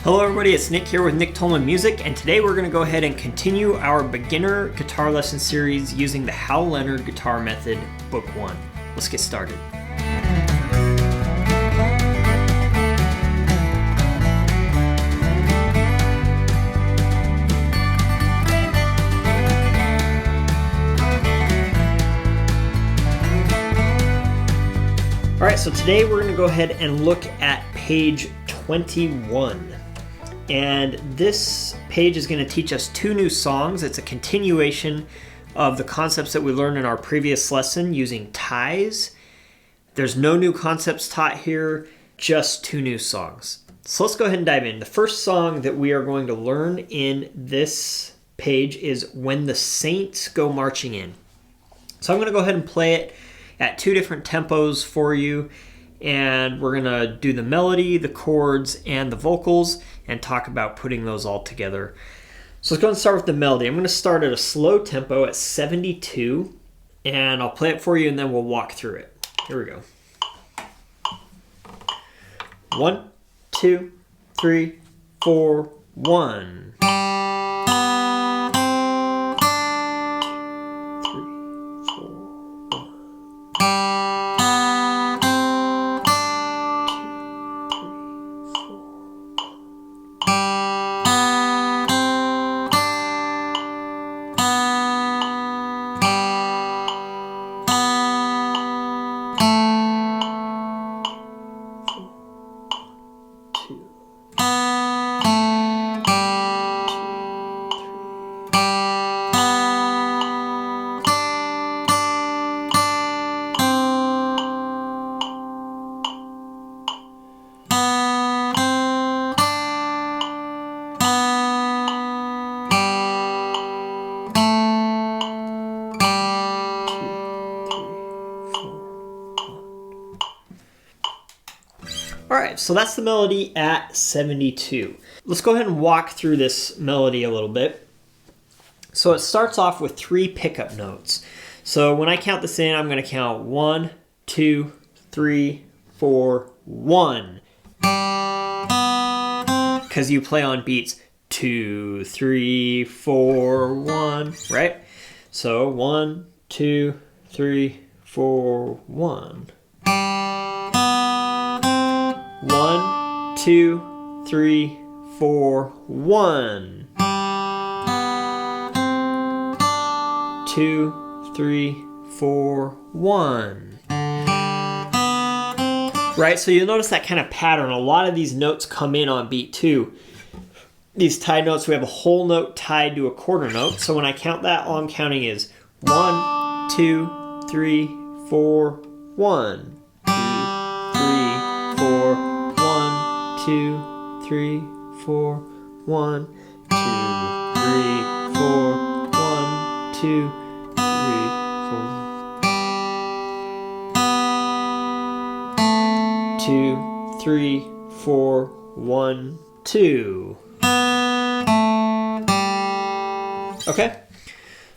Hello everybody, it's Nick here with Nick Tolman Music, and today we're going to go ahead and continue our beginner guitar lesson series using the How Leonard Guitar Method, Book 1. Let's get started. Alright, so today we're going to go ahead and look at page 21. And this page is going to teach us two new songs. It's a continuation of the concepts that we learned in our previous lesson using ties. There's no new concepts taught here, just two new songs. So let's go ahead and dive in. The first song that we are going to learn in this page is When the Saints Go Marching In. So I'm going to go ahead and play it at two different tempos for you. And we're going to do the melody, the chords, and the vocals, and talk about putting those all together. So let's go and start with the melody. I'm going to start at a slow tempo at 72, and I'll play it for you, and then we'll walk through it. Here we go. 1, 2, 3, 4, 1. Alright, so that's the melody at 72. Let's go ahead and walk through this melody a little bit. So it starts off with 3 pickup notes. So when I count this in, I'm going to count 1, 2, 3, 4, 1. Because you play on beats 2, 3, 4, 1, right? So 1, 2, 3, 4, 1. 1, 2, 3, 4, 1. 2, 3, 4, 1. Right, so you'll notice that kind of pattern. A lot of these notes come in on beat 2. These tied notes, we have a whole note tied to a quarter note. So when I count that, all I'm counting is 1, 2, 3, 4, 1. 2, 3, 4, 1, 2, 3, 4, 1, 2, 3, 4. 2, 3, 4, 1, 2. Okay?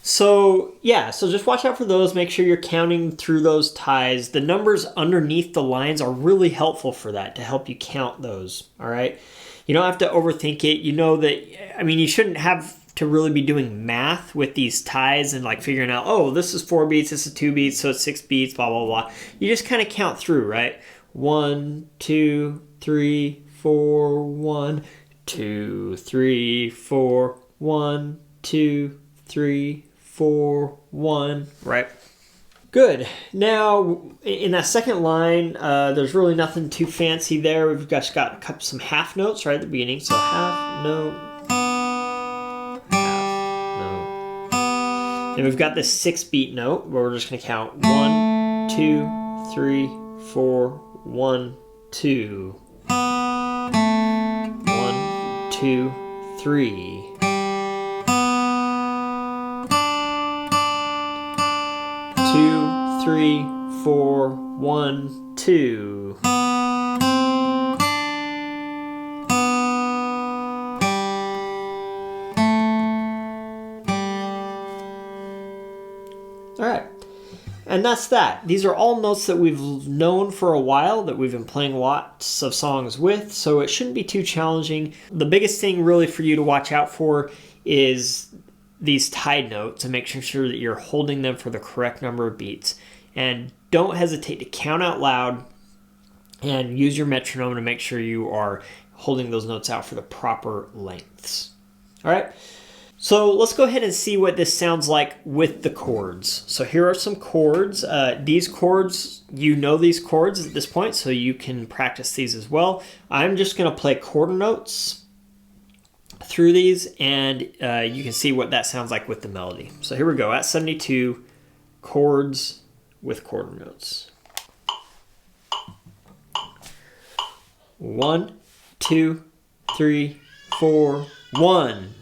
So yeah, so just watch out for those. Make sure you're counting through those ties. The numbers underneath the lines are really helpful for that, to help you count those, all right? You don't have to overthink it. You know that, I mean, you shouldn't have to really be doing math with these ties and like figuring out, oh, this is 4 beats, this is 2 beats, so it's 6 beats, blah, blah, blah. You just kind of count through, right? 1, 2, 3, 4, 1, 2, 3, 4, 1, 2, 3, 4, 1, right? Good. Now, in that second line, there's really nothing too fancy there. We've just got some half notes right at the beginning. So half note, half note. And we've got this 6-beat note where we're just going to count 1, 2, 3, 4, 1, 2. 1, 2, 3. 2, 3, 4, 1, 2. All right. And that's that. These are all notes that we've known for a while, that we've been playing lots of songs with, so it shouldn't be too challenging. The biggest thing really for you to watch out for is these tied notes and making sure that you're holding them for the correct number of beats. And don't hesitate to count out loud and use your metronome to make sure you are holding those notes out for the proper lengths. All right. So let's go ahead and see what this sounds like with the chords. So here are some chords. These chords, you know these chords at this point, so you can practice these as well. I'm just going to play quarter notes through these, and you can see what that sounds like with the melody. So here we go, at 72, chords with quarter notes. 1, 2, 3, 4, 1.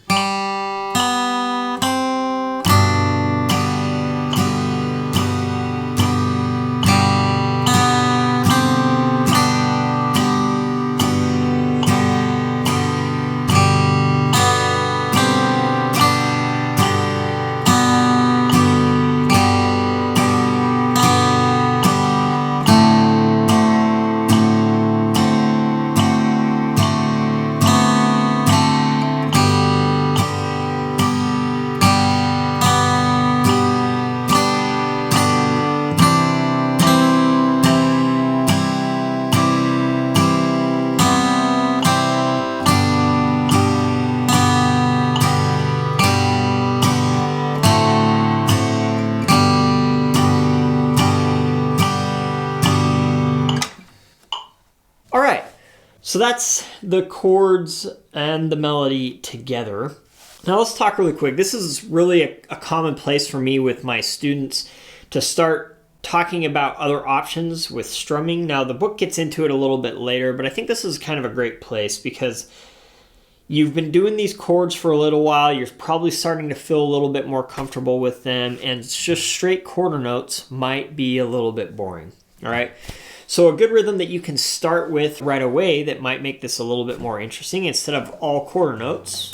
All right, so that's the chords and the melody together. Now let's talk really quick. This is really a common place for me with my students to start talking about other options with strumming. Now the book gets into it a little bit later, but I think this is kind of a great place because you've been doing these chords for a little while. You're probably starting to feel a little bit more comfortable with them, and just straight quarter notes might be a little bit boring. All right. So a good rhythm that you can start with right away that might make this a little bit more interesting, instead of all quarter notes,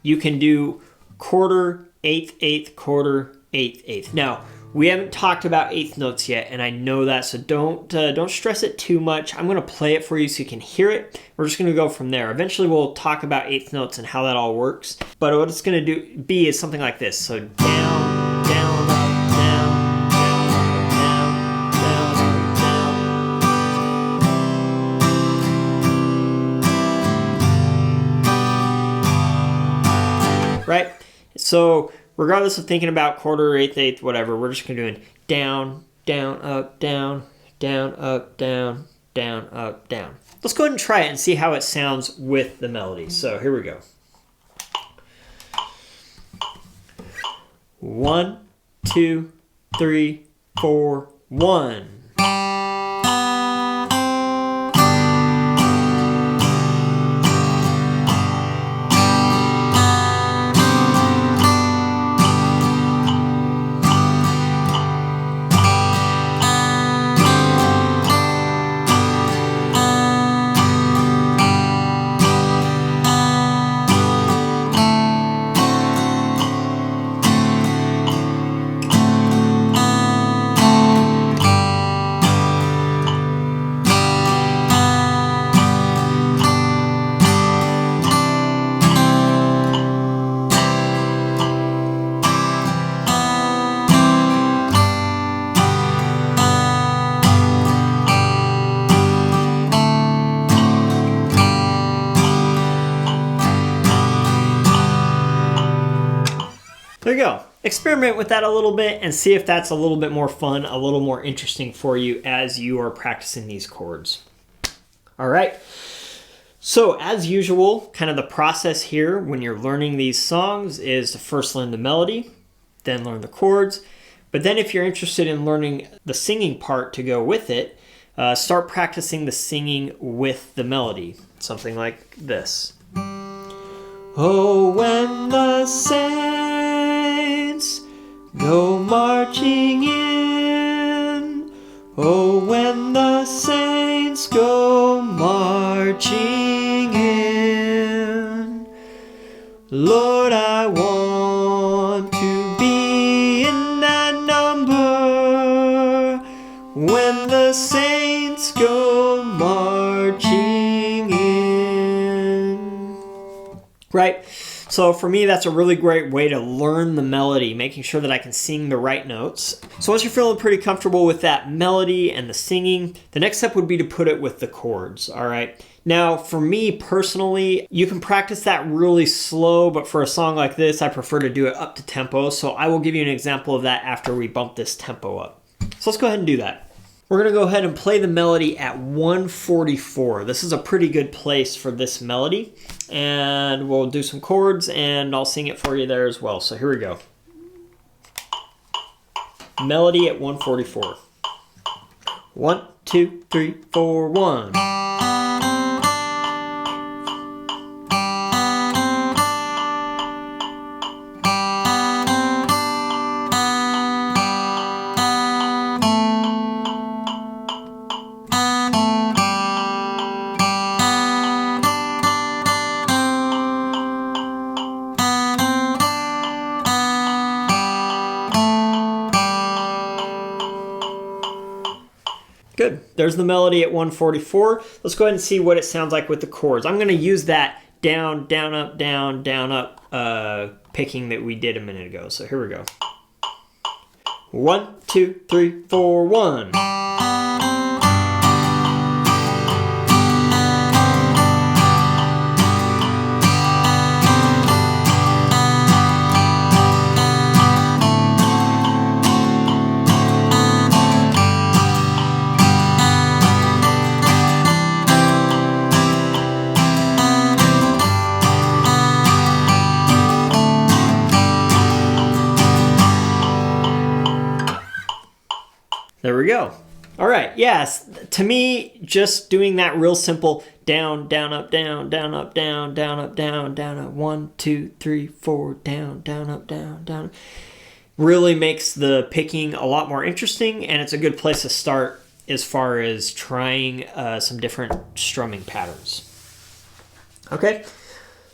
you can do quarter, eighth, eighth, quarter, eighth, eighth. Now, we haven't talked about eighth notes yet, and I know that, so don't stress it too much. I'm going to play it for you so you can hear it. We're just going to go from there. Eventually, we'll talk about eighth notes and how that all works. But what it's going to be is something like this. So down, down, up, down. Right? So regardless of thinking about quarter, eighth, eighth, whatever, we're just going to do down, down, up, down, down, up, down, down, up, down. Let's go ahead and try it and see how it sounds with the melody. So here we go. 1, 2, 3, 4, 1. There you go. Experiment with that a little bit and see if that's a little bit more fun, a little more interesting for you as you are practicing these chords. All right. So as usual, kind of the process here when you're learning these songs is to first learn the melody, then learn the chords. But then if you're interested in learning the singing part to go with it, start practicing the singing with the melody. Something like this. Oh, when the saints go marching in. Oh, when the saints go marching in. Lord, I want to be saints go marching in. Right? So for me, that's a really great way to learn the melody, making sure that I can sing the right notes. So once you're feeling pretty comfortable with that melody and the singing, the next step would be to put it with the chords, all right? Now, for me personally, you can practice that really slow, but for a song like this, I prefer to do it up to tempo. So I will give you an example of that after we bump this tempo up. So let's go ahead and do that. We're going to go ahead and play the melody at 144. This is a pretty good place for this melody. And we'll do some chords and I'll sing it for you there as well. So here we go. Melody at 144. 1, 2, 3, 4, 1. Good. There's the melody at 144. Let's go ahead and see what it sounds like with the chords. I'm going to use that down, down, up picking that we did a minute ago. So here we go. 1, 2, 3, 4, 1. There we go. All right, yes, to me, just doing that real simple down, down, up, down, down, up, down, down, up, down, down, up, 1, 2, 3, 4, down, down, up, down, down, really makes the picking a lot more interesting, and it's a good place to start as far as trying some different strumming patterns. Okay,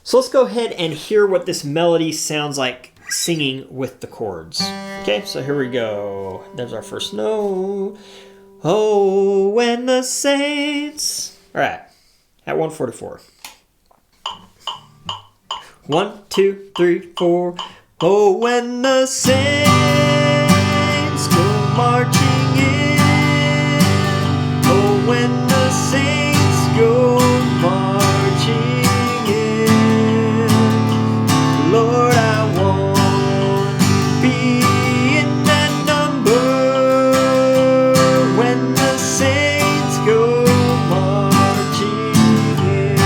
so let's go ahead and hear what this melody sounds like singing with the chords. Okay, so here we go. There's our first note. Oh, when the saints. All right, at 144. 1, 2, 3, 4. Oh, when the saints go marching in. Oh, when the saints go marching in. Lord, I want to be in that number when the saints go marching in.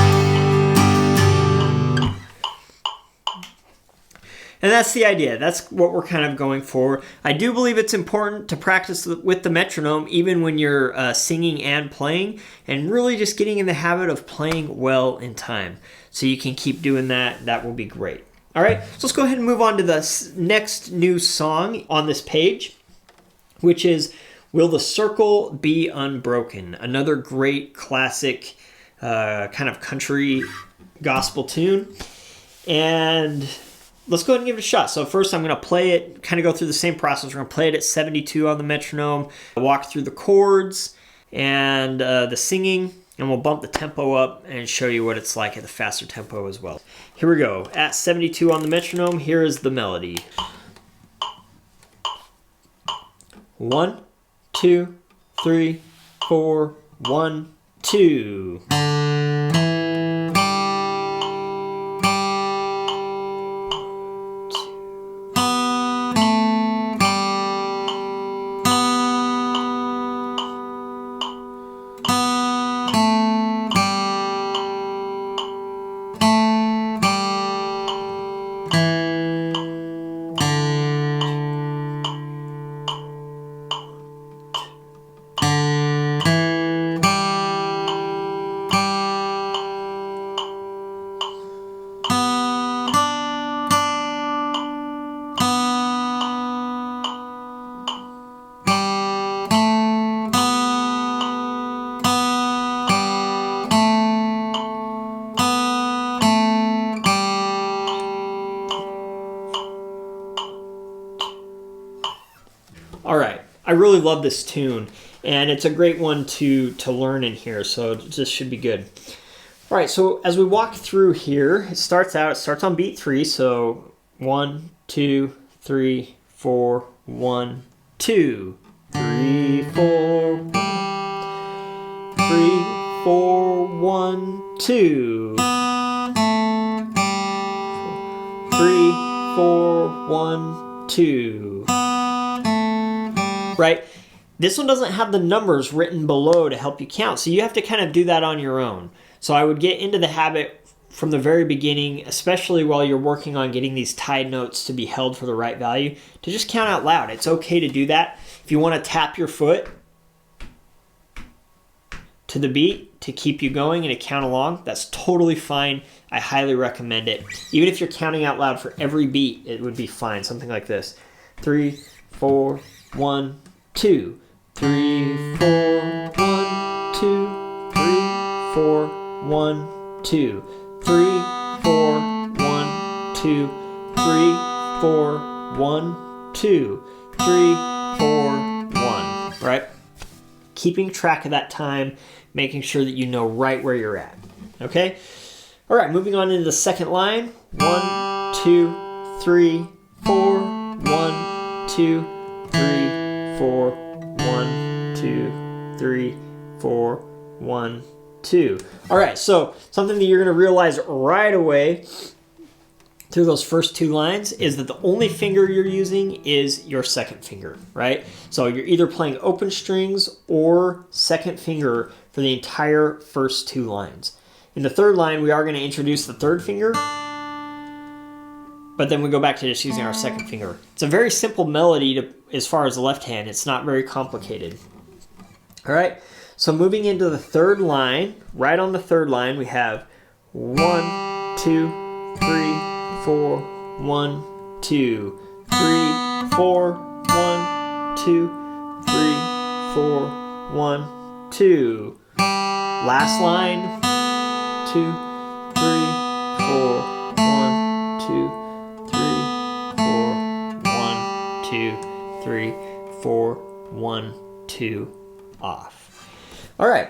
And that's the idea. That's what we're kind of going for. I do believe it's important to practice with the metronome even when you're singing and playing, and really just getting in the habit of playing well in time. So you can keep doing that. That will be great. All right, so let's go ahead and move on to the next new song on this page, which is Will the Circle Be Unbroken? Another great classic kind of country gospel tune. And let's go ahead and give it a shot. So first I'm going to play it, kind of go through the same process. We're going to play it at 72 on the metronome, walk through the chords and the singing, and we'll bump the tempo up and show you what it's like at the faster tempo as well. Here we go. At 72 on the metronome, here is the melody. 1, 2, 3, 4, 1, 2. All right, I really love this tune, And it's a great one to learn in here, so this should be good. All right, so as we walk through here, it starts on beat 3, so 1, 2, 3, 4, 1, 2, 3, 4, 1, 3, 4, 1, 2, 3, 4, 1, 2. Right? This one doesn't have the numbers written below to help you count, so you have to kind of do that on your own. So I would get into the habit from the very beginning, especially while you're working on getting these tied notes to be held for the right value, to just count out loud. It's okay to do that. If you want to tap your foot to the beat to keep you going and to count along, that's totally fine. I highly recommend it. Even if you're counting out loud for every beat, it would be fine. Something like this. 3, 4, 1, 2. 3, 4, 1, 2. 3, 4, 1, 2. 3, 4, 1, 2. 3, 4, 1, 2. 3, 4, 1. Right? Keeping track of that time, making sure that you know right where you're at. Okay? All right, moving on into the second line. 1, 2, 3, 4, 1, 2, 3, 4, 1, 2, 3, 4, 1, 2. All right, so something that you're going to realize right away through those first 2 lines is that the only finger you're using is your second finger, right? So you're either playing open strings or second finger for the entire first 2 lines. In the third line, we are going to introduce the third finger, but then we go back to just using our second finger. It's a very simple melody as far as the left hand. It's not very complicated. All right, so moving into the third line, right on the third line, we have 1, 2, 3, 4, 1, 2, 3, 4, 1, 2, 3, 4, 1, 2. Last line, 2, 3, 4, 1, 2, 3, 4, 1, 2, 3, 4, 1, 2, off. All right.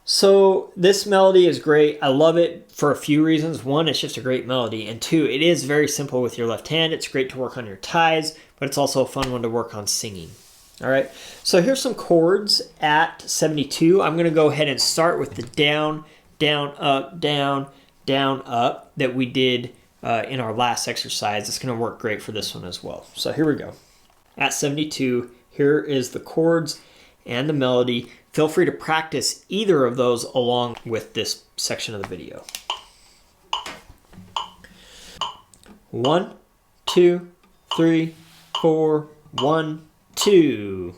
So this melody is great. I love it for a few reasons. 1, it's just a great melody. And 2, it is very simple with your left hand. It's great to work on your ties, but it's also a fun one to work on singing. All right. So here's some chords at 72. I'm going to go ahead and start with the down, down, up, down, down, up that we did in our last exercise. It's going to work great for this one as well. So here we go. At 72, here is the chords and the melody. Feel free to practice either of those along with this section of the video. 1, 2, 3, 4, 1, 2.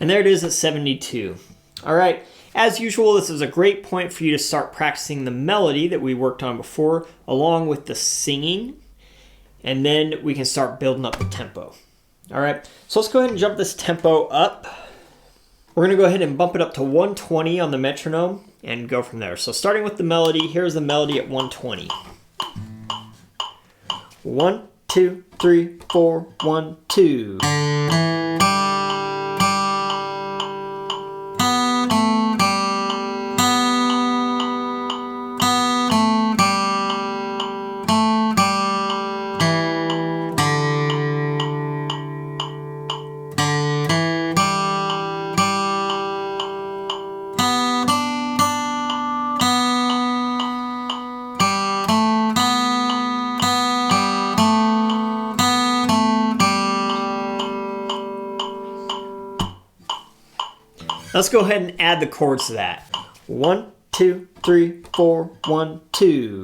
And there it is at 72. All right, as usual, this is a great point for you to start practicing the melody that we worked on before, along with the singing, and then we can start building up the tempo. All right, so let's go ahead and jump this tempo up. We're going to go ahead and bump it up to 120 on the metronome and go from there. So starting with the melody, here's the melody at 120. 1, 2, 3, 4, 1, 2. Let's go ahead and add the chords to that. 1, 2, 3, 4, 1, 2.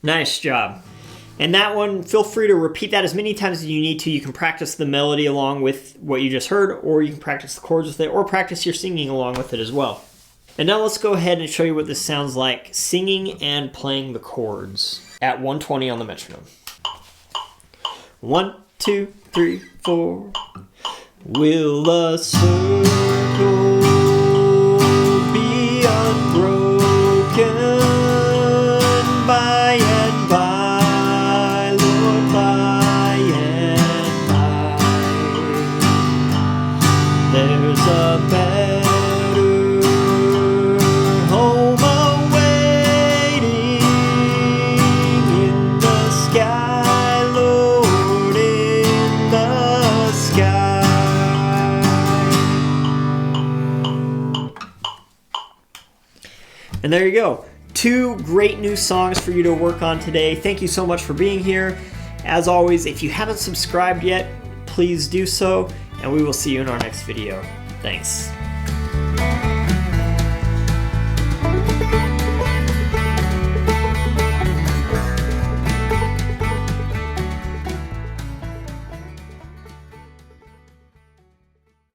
Nice job. And that one, feel free to repeat that as many times as you need to. You can practice the melody along with what you just heard, or you can practice the chords with it, or practice your singing along with it as well. And now let's go ahead and show you what this sounds like singing and playing the chords at 120 on the metronome. 1, 2, 3, 4. Will the circle be unbroken? By and by, Lord, by and by, there's a better home awaiting in the sky, Lord, in the sky. And there you go. 2 great new songs for you to work on today. Thank you so much for being here. As always, if you haven't subscribed yet, please do so, and we will see you in our next video. Thanks.